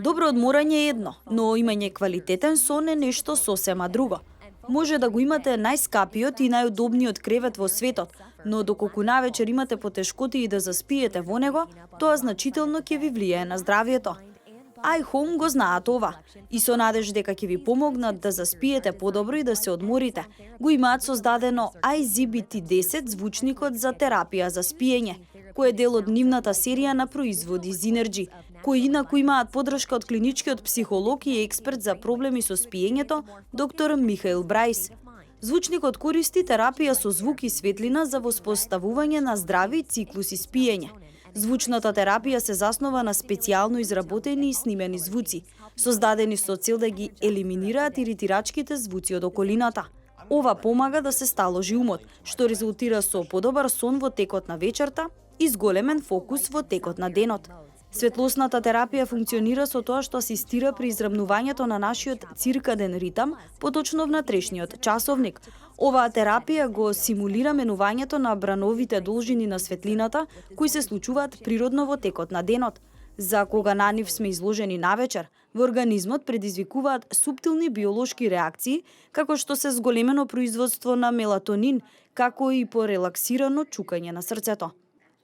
Добро одморање е едно, но имање квалитетен сон е нешто сосема друго. Може да го имате најскапиот и најудобниот кревет во светот, но доколку навечер имате потешкоти и да заспиете во него, тоа значително ќе ви влијае на здравјето. iHome го знаат ова и со надеж дека ќе ви помогнат да заспиете подобро и да се одморите. Го имаат создадено iZBT10 звучникот за терапија за спиење, кој е дел од нивната серија на производи Zinergy, кои инаку имаат подршка од клиничкиот психолог и експерт за проблеми со спиењето, доктор Михаил Брајс. Звучникот користи терапија со звук и светлина за воспоставување на здрави циклуси спиење. Звучната терапија се заснова на специјално изработени и снимени звуци, создадени со цел да ги елиминираат иритирачките звуци од околината. Ова помага да се сталожи умот, што резултира со подобар сон во текот на вечерта и зголемен фокус во текот на денот. Светлосната терапија функционира со тоа што асистира при израмнувањето на нашиот циркаден ритам, поточно внатрешниот часовник. Оваа терапија го симулира менувањето на брановите должини на светлината, кои се случуваат природно во текот на денот. За кога на нив сме изложени навечер, во организмот предизвикуваат суптилни биолошки реакции, како што се зголемено производство на мелатонин, како и по релаксирано чукање на срцето.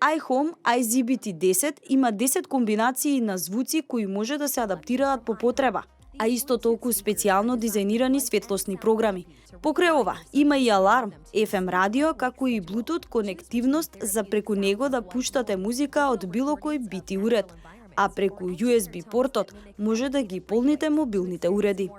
iHome iZBT10 има 10 комбинации на звуци кои може да се адаптираат по потреба, а исто толку специјално дизајнирани светлосни програми. Покрај ова, има и аларм, FM радио, како и Bluetooth конективност за преку него да пуштате музика од било кој бити уред, а преку USB портот може да ги полните мобилните уреди.